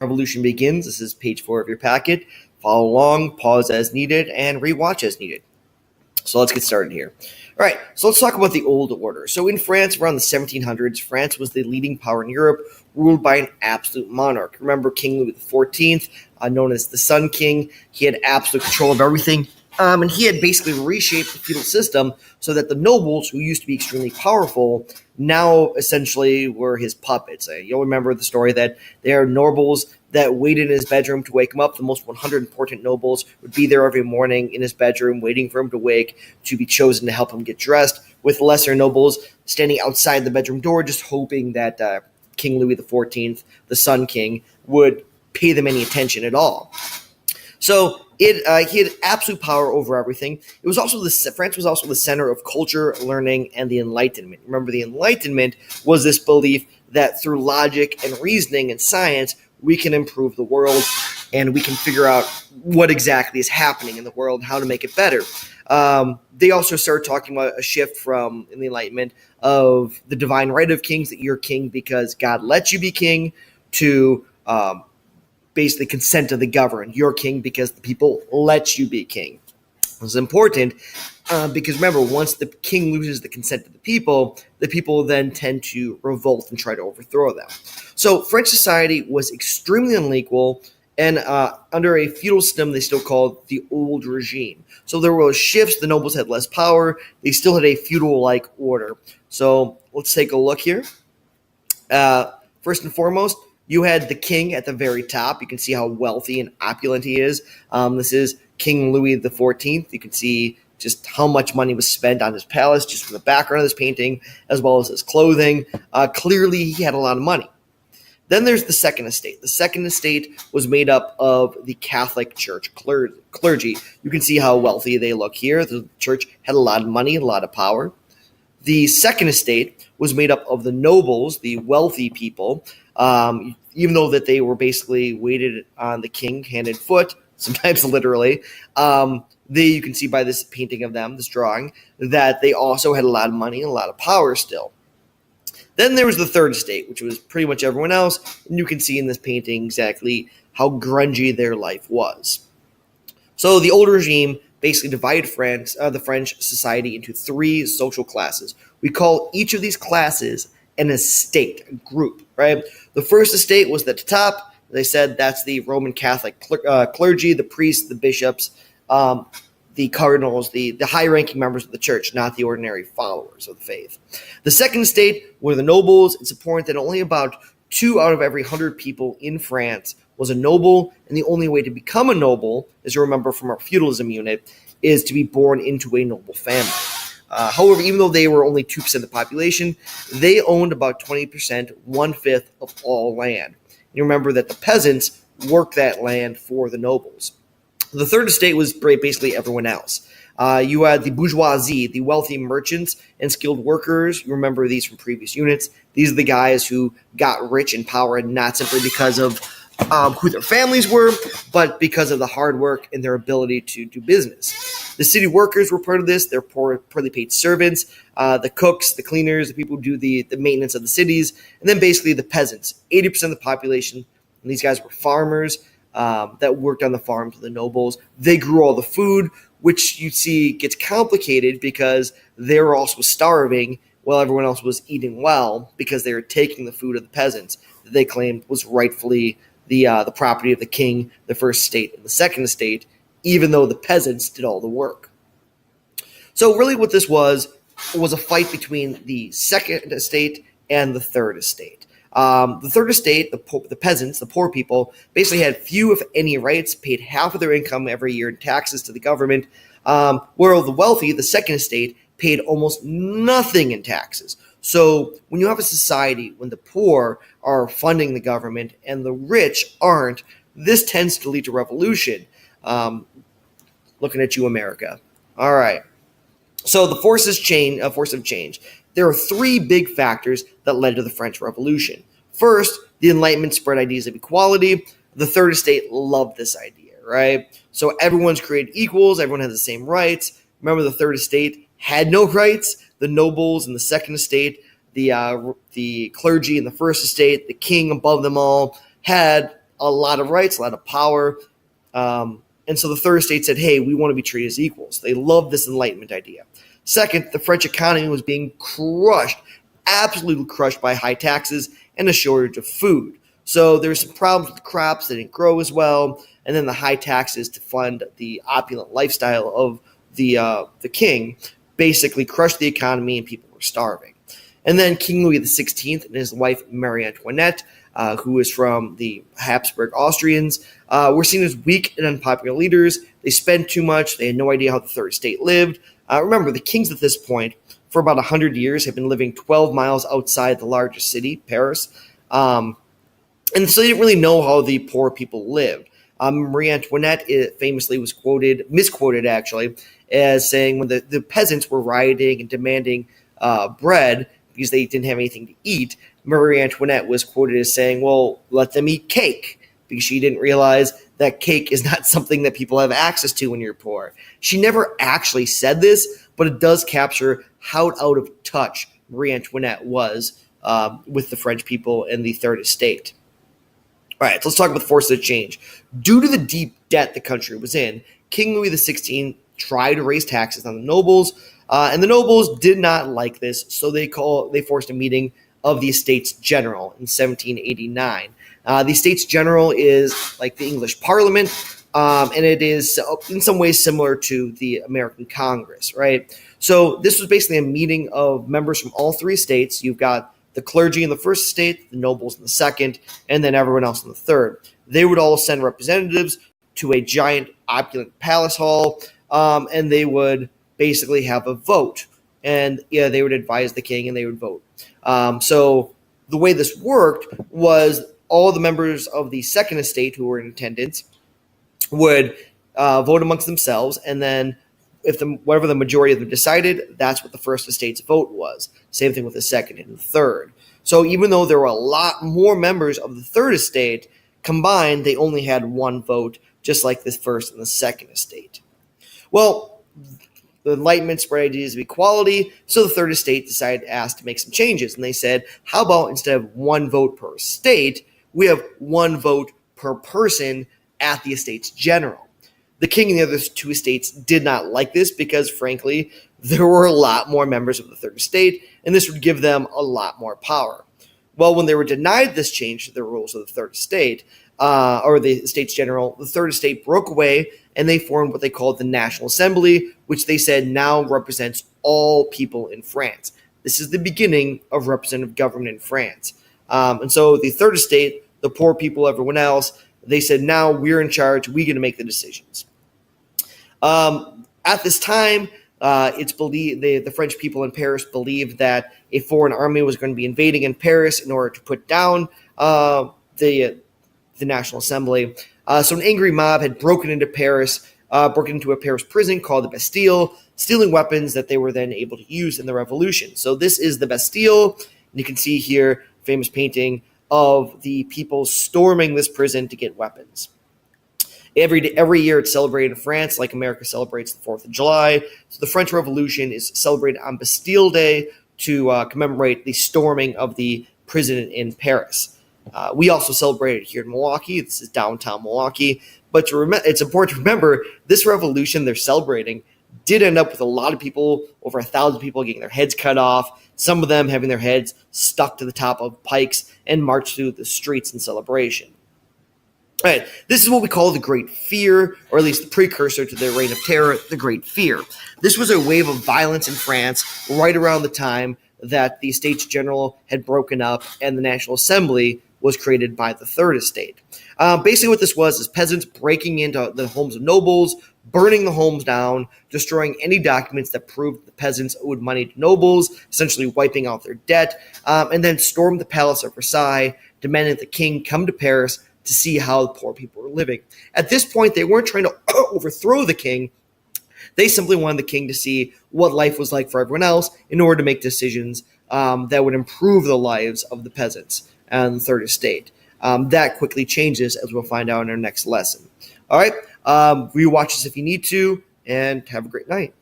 Revolution begins. This is page 4 of your packet. Follow along, pause as needed, and rewatch as needed. So let's get started here. All right, so let's talk about the Old Order. So in France, around the 1700s, France was the leading power in Europe, ruled by an absolute monarch. Remember King Louis XIV, known as the Sun King. He had absolute control of everything. And he had basically reshaped the feudal system so that the nobles, who used to be extremely powerful, now essentially were his puppets. You'll remember the story that there are nobles that waited in his bedroom to wake him up. The most 100 important nobles would be there every morning in his bedroom waiting for him to wake to be chosen to help him get dressed, with lesser nobles standing outside the bedroom door just hoping that King Louis XIV, the Sun King, would pay them any attention at all. So he had absolute power over everything. It was also France was also the center of culture, learning, and the Enlightenment. Remember, the Enlightenment was this belief that through logic and reasoning and science, we can improve the world and we can figure out what exactly is happening in the world and how to make it better. They also started talking about a shift from in the Enlightenment of the divine right of kings, that you're king because God lets you be king, to basically consent of the governed. You're king because the people let you be king. This is important because remember, once the king loses the consent of the people then tend to revolt and try to overthrow them. So French society was extremely unequal, and under a feudal system they still called the old regime. So there were shifts, the nobles had less power, they still had a feudal-like order. So let's take a look here. First and foremost, you had the king at the very top. You can see how wealthy and opulent he is. This is King Louis XIV. You can see just how much money was spent on his palace, just from the background of this painting, as well as his clothing. Clearly, he had a lot of money. Then there's the Second Estate. The Second Estate was made up of the Catholic Church clergy. You can see how wealthy they look here. The church had a lot of money, a lot of power. The Second Estate was made up of the nobles, the wealthy people, even though that they were basically waited on the king hand and foot, sometimes literally. You can see by this painting of them, this drawing, that they also had a lot of money and a lot of power still. Then there was the Third Estate, which was pretty much everyone else, and you can see in this painting exactly how grungy their life was. So the old regime basically divided the French society into 3 social classes. We call each of these classes an estate, a group, right? The first estate was at the top. As I said, that's the Roman Catholic clergy, the priests, the bishops, the cardinals, the high-ranking members of the church, not the ordinary followers of the faith. The second estate were the nobles. It's important that only about 2 out of every 100 people in France was a noble, and the only way to become a noble, as you remember from our feudalism unit, is to be born into a noble family. However, even though they were only 2% of the population, they owned about 20%, 1/5 of all land. You remember that the peasants worked that land for the nobles. The third estate was basically everyone else. You had the bourgeoisie, the wealthy merchants and skilled workers. You remember these from previous units. These are the guys who got rich in power, not simply because of who their families were, but because of the hard work and their ability to do business. The city workers were part of this. They're poorly paid servants, the cooks, the cleaners, the people who do the maintenance of the cities, and then basically the peasants, 80% of the population. And these guys were farmers that worked on the farms of the nobles. They grew all the food, which you see gets complicated because they were also starving while everyone else was eating well, because they were taking the food of the peasants that they claimed was rightfully the property of the king, the first estate, and the second estate, even though the peasants did all the work. So really what this was a fight between the second estate and the third estate. The third estate, the peasants, the poor people, basically had few, if any, rights, paid half of their income every year in taxes to the government, while the wealthy, the second estate, paid almost nothing in taxes. So when you have a society when the poor are funding the government and the rich aren't, this tends to lead to revolution. Looking at you, America. All right. So the force of change. There are 3 big factors that led to the French Revolution. First, the Enlightenment spread ideas of equality. The third estate loved this idea, right? So everyone's created equals. Everyone has the same rights. Remember, the third estate had no rights. The nobles in the second estate, the clergy in the first estate, the king above them all, had a lot of rights, a lot of power. And so the third estate said, hey, we want to be treated as equals. They loved this Enlightenment idea. Second, the French economy was being crushed, absolutely crushed by high taxes and a shortage of food. So there's some problems with the crops that didn't grow as well, and then the high taxes to fund the opulent lifestyle of the king basically crushed the economy, and people were starving. And then King Louis XVI and his wife Marie Antoinette, who is from the Habsburg Austrians, were seen as weak and unpopular leaders. They spent too much. They had no idea how the third estate lived. Remember, the kings at this point, for about 100 years, have been living 12 miles outside the largest city, Paris. And so they didn't really know how the poor people lived. Marie Antoinette famously was misquoted actually, as saying when the peasants were rioting and demanding bread because they didn't have anything to eat, Marie Antoinette was quoted as saying, well, let them eat cake, because she didn't realize that cake is not something that people have access to when you're poor. She never actually said this, but it does capture how out of touch Marie Antoinette was with the French people and the Third Estate. All right, so let's talk about the forces of change. Due to the deep debt the country was in, King Louis XVI tried to raise taxes on the nobles, and the nobles did not like this, so they forced a meeting of the Estates General in 1789. The Estates General is like the English Parliament, and it is in some ways similar to the American Congress, right? So this was basically a meeting of members from all three states. You've got the clergy in the first estate, the nobles in the second, and then everyone else in the third. They would all send representatives to a giant opulent palace hall, and they would basically have a vote. And they would advise the king and they would vote. So the way this worked was all the members of the second estate who were in attendance would vote amongst themselves, and then whatever the majority of them decided, that's what the first estate's vote was. Same thing with the second and the third. So even though there were a lot more members of the third estate, combined, they only had one vote, just like the first and the second estate. Well, the Enlightenment spread ideas of equality, so the third estate decided to make some changes. And they said, how about instead of one vote per estate, we have one vote per person at the Estates General. The king and the other two estates did not like this because, frankly, there were a lot more members of the third estate, and this would give them a lot more power. Well, when they were denied this change to the rules of the third estate, or the Estates General, the third estate broke away, and they formed what they called the National Assembly, which they said now represents all people in France. This is the beginning of representative government in France. And so the third estate, the poor people, everyone else, they said, now we're in charge. We're going to make the decisions. At this time, it's believed the French people in Paris believed that a foreign army was going to be invading in Paris in order to put down the National Assembly. So an angry mob had broken into a Paris prison called the Bastille, stealing weapons that they were then able to use in the revolution. So this is the Bastille, and you can see here a famous painting of the people storming this prison to get weapons. Every year it's celebrated in France like America celebrates the 4th of July. So the French Revolution is celebrated on Bastille Day to commemorate the storming of the prison in Paris. We also celebrate it here in Milwaukee. This is downtown Milwaukee. But it's important to remember this revolution they're celebrating did end up with a lot of people, over 1,000 people getting their heads cut off, some of them having their heads stuck to the top of pikes and marched through the streets in celebration. All right, this is what we call the Great Fear, or at least the precursor to the Reign of Terror, the Great Fear. This was a wave of violence in France right around the time that the Estates General had broken up and the National Assembly was created by the Third Estate. Basically what this was is peasants breaking into the homes of nobles, burning the homes down, destroying any documents that proved the peasants owed money to nobles, essentially wiping out their debt, and then stormed the Palace of Versailles, demanding that the king come to Paris to see how the poor people were living. At this point, they weren't trying to overthrow the king. They simply wanted the king to see what life was like for everyone else in order to make decisions that would improve the lives of the peasants and the Third Estate. That quickly changes, as we'll find out in our next lesson. All right, rewatch this if you need to, and have a great night.